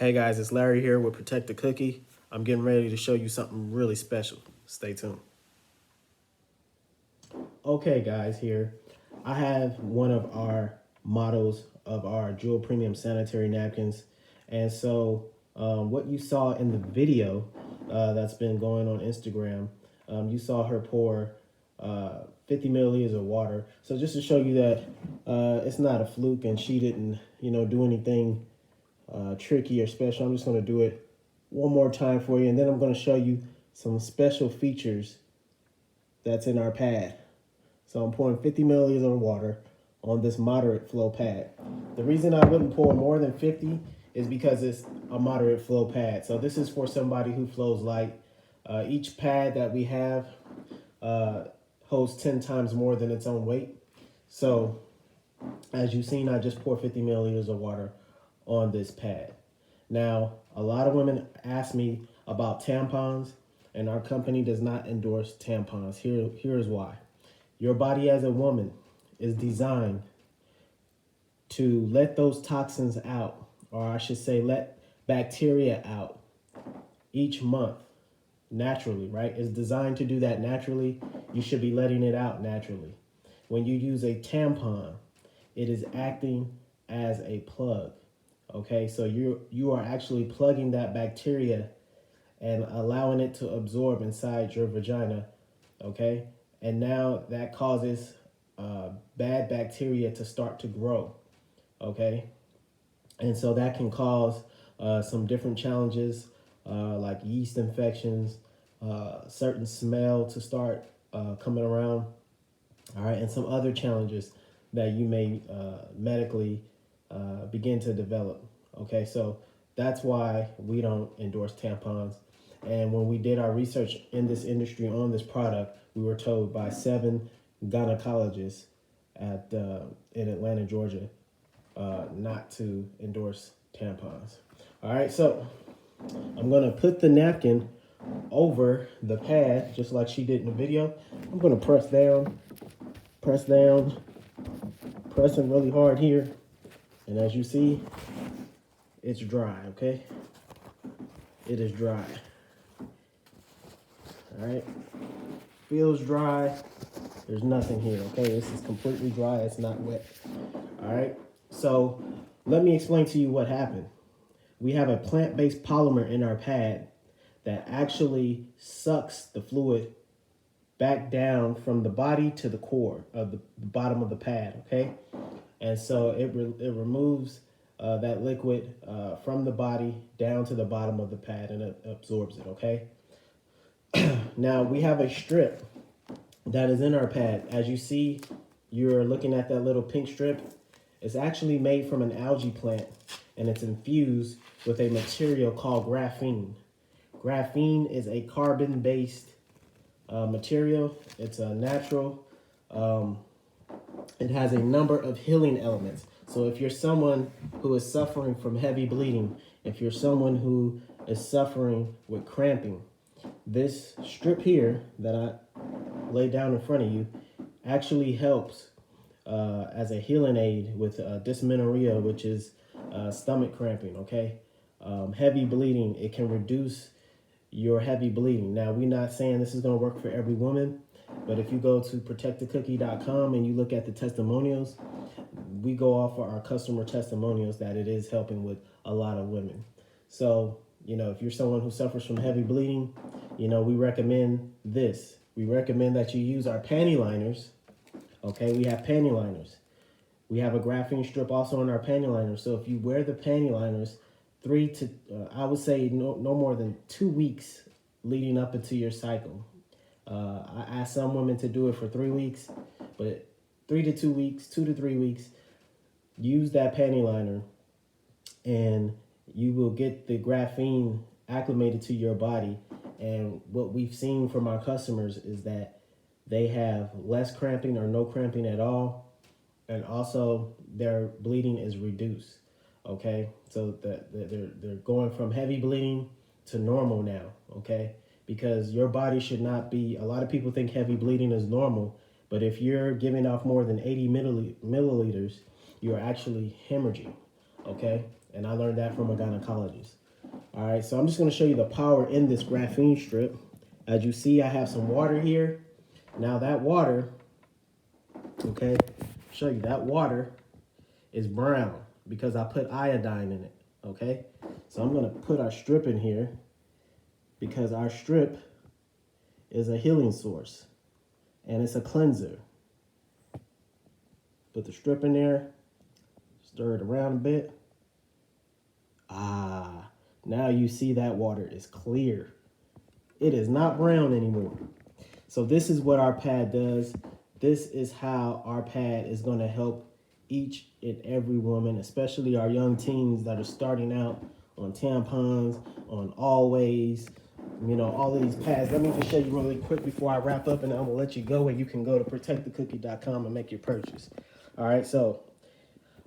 Hey guys, it's Larry here with Protect the Cookie. I'm getting ready to show you something really special. Stay tuned. Okay guys, here I have one of our models of our Jewel Premium Sanitary Napkins. And so what you saw in the video that's been going on Instagram, you saw her pour 50 milliliters of water. So just to show you that it's not a fluke and she didn't, do anything tricky or special. I'm just going to do it one more time for you, and then I'm going to show you some special features that's in our pad. So I'm pouring 50 milliliters of water on this moderate flow pad. The reason I wouldn't pour more than 50 is because it's a moderate flow pad. So this is for somebody who flows light. Each pad that we have holds 10 times more than its own weight. So as you've seen, I just poured 50 milliliters of water on this pad. Now, a lot of women ask me about tampons, and our company does not endorse tampons. Here's why. Your body as a woman is designed to let those toxins out, or I should say let bacteria out each month naturally, right? It's designed to do that naturally. You should be letting it out naturally. When you use a tampon, it is acting as a plug. Okay, so you are actually plugging that bacteria and allowing it to absorb inside your vagina. Okay, and now that causes bad bacteria to start to grow. Okay, and so that can cause some different challenges like yeast infections, certain smell to start coming around. All right, and some other challenges that you may medically begin to develop. Okay, so that's why we don't endorse tampons. And when we did our research in this industry on this product, we were told by 7 gynecologists at in Atlanta, Georgia, not to endorse tampons. All right, so I'm gonna put the napkin over the pad just like she did in the video. I'm gonna press down, pressing really hard here. And as you see, it's dry, okay? It is dry. All right? Feels dry. There's nothing here, okay? This is completely dry. It's not wet. All right? So let me explain to you what happened. We have a plant-based polymer in our pad that actually sucks the fluid back down from the body to the core of the bottom of the pad, okay? And so it removes that liquid from the body down to the bottom of the pad and it absorbs it, okay? Now we have a strip that is in our pad. As you see, you're looking at that little pink strip. It's actually made from an algae plant and it's infused with a material called graphene. Graphene is a carbon-based material. It's a natural. It has a number of healing elements. So if you're someone who is suffering from heavy bleeding, if you're someone who is suffering with cramping, this strip here that I laid down in front of you actually helps as a healing aid with dysmenorrhea, which is stomach cramping, okay? Heavy bleeding, it can reduce your heavy bleeding. Now, we're not saying this is going to work for every woman, but if you go to protectthecookie.com and you look at the testimonials, we go off of our customer testimonials that it is helping with a lot of women. So, if you're someone who suffers from heavy bleeding, we recommend this. We recommend that you use our panty liners. Okay, we have panty liners. We have a graphene strip also in our panty liners. So if you wear the panty liners, I would say no more than 2 weeks leading up into your cycle. I ask some women to do it for 3 weeks, but 3 to 2 weeks, 2 to 3 weeks, use that panty liner and you will get the graphene acclimated to your body. And what we've seen from our customers is that they have less cramping or no cramping at all. And also their bleeding is reduced. Okay, so they're going from heavy bleeding to normal now, okay? Because your body should not be, a lot of people think heavy bleeding is normal, but if you're giving off more than 80 milliliters, you're actually hemorrhaging, okay? And I learned that from a gynecologist. All right, so I'm just gonna show you the power in this graphene strip. As you see, I have some water here. Now that water, okay, show you that water is brown because I put iodine in it, okay? So I'm gonna put our strip in here because our strip is a healing source and it's a cleanser. Put the strip in there, stir it around a bit. Now you see that water is clear. It is not brown anymore. So this is what our pad does. This is how our pad is going to help each and every woman, especially our young teens that are starting out on tampons, on Always, you know, all of these pads. Let me just show you really quick before I wrap up, and I'm going to let you go, and you can go to protectthecookie.com and make your purchase. All right, so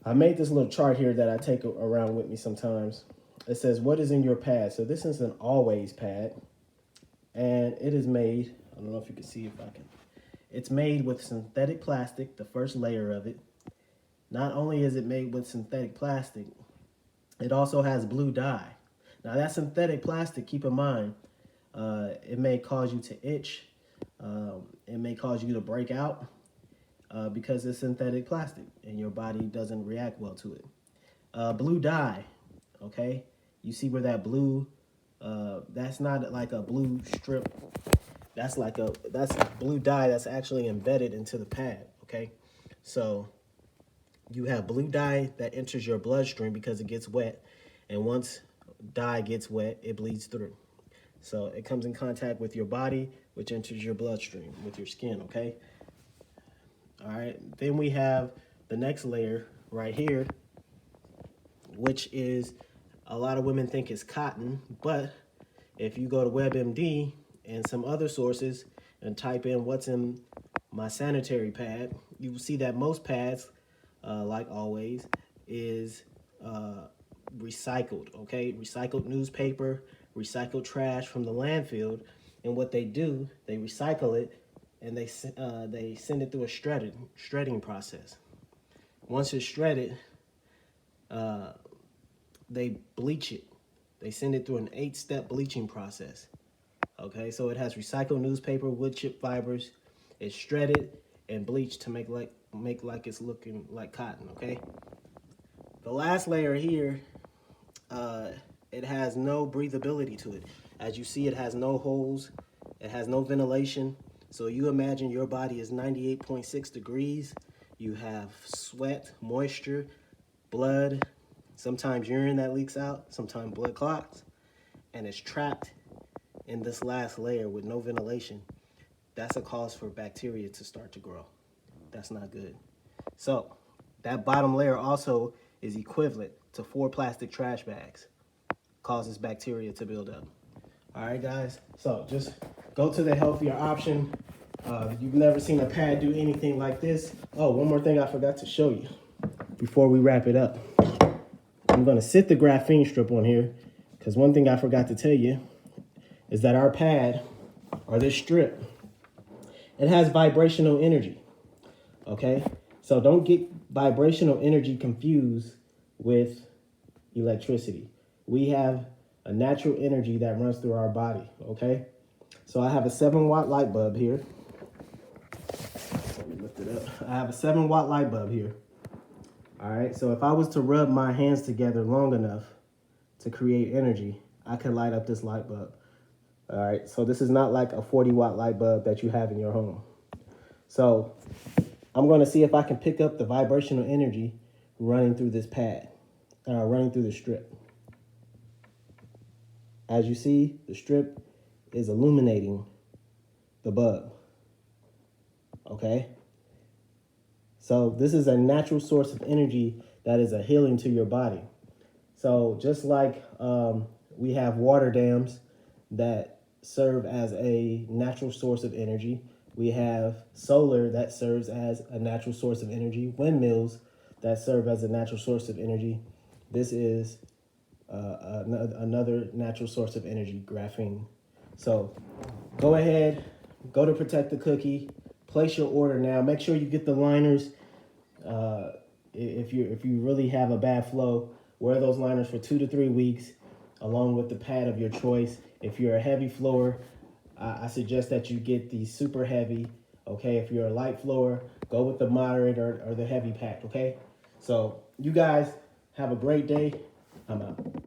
I made this little chart here that I take around with me sometimes. It says, what is in your pad? So this is an Always pad, and it is made, I don't know if you can see if I can. It's made with synthetic plastic, the first layer of it. Not only is it made with synthetic plastic, it also has blue dye. Now that synthetic plastic, keep in mind, it may cause you to itch. It may cause you to break out because it's synthetic plastic and your body doesn't react well to it. Blue dye, okay? You see where that blue, that's not like a blue strip. That's blue dye that's actually embedded into the pad, okay? So you have blue dye that enters your bloodstream because it gets wet. And once dye gets wet, it bleeds through. So it comes in contact with your body, which enters your bloodstream with your skin, okay? All right, then we have the next layer right here, which is, a lot of women think it's cotton, but if you go to WebMD and some other sources and type in what's in my sanitary pad, you will see that most pads, like Always, is recycled, okay? Recycled newspaper, recycled trash from the landfill, and what they do, they recycle it and they send it through a shredding process. Once it's shredded, they bleach it. They send it through an 8-step bleaching process. Okay, so it has recycled newspaper, wood chip fibers. It's shredded and bleached to make like it's looking like cotton. Okay. The last layer here, it has no breathability to it. As you see, it has no holes. It has no ventilation. So you imagine your body is 98.6 degrees. You have sweat, moisture, blood, sometimes urine that leaks out, sometimes blood clots, and it's trapped in this last layer with no ventilation. That's a cause for bacteria to start to grow. That's not good. So that bottom layer also is equivalent to 4 plastic trash bags. Causes bacteria to build up. All right, guys. So just go to the healthier option. You've never seen a pad do anything like this. Oh, one more thing I forgot to show you before we wrap it up. I'm going to sit the graphene strip on here because one thing I forgot to tell you is that our pad, or this strip, it has vibrational energy, okay? So don't get vibrational energy confused with electricity. We have a natural energy that runs through our body, okay? So I have a 7-watt light bulb here. Let me lift it up. I have a 7-watt light bulb here. All right, so if I was to rub my hands together long enough to create energy, I could light up this light bulb. All right, so this is not like a 40-watt light bulb that you have in your home. So I'm going to see if I can pick up the vibrational energy running through this pad, running through the strip. As you see, the strip is illuminating the bulb, okay? So this is a natural source of energy that is a healing to your body. So just like we have water dams that serve as a natural source of energy, we have solar that serves as a natural source of energy, windmills that serve as a natural source of energy. This is another natural source of energy, graphene. So go ahead, go to Protect the Cookie, place your order now. Make sure you get the liners. If you really have a bad flow, Wear those liners for 2 to 3 weeks, along with the pad of your choice. If you're a heavy floor, I suggest that you get the super heavy. Okay, if you're a light floor, go with the moderate or the heavy pack. Okay, so you guys have a great day. I'm out.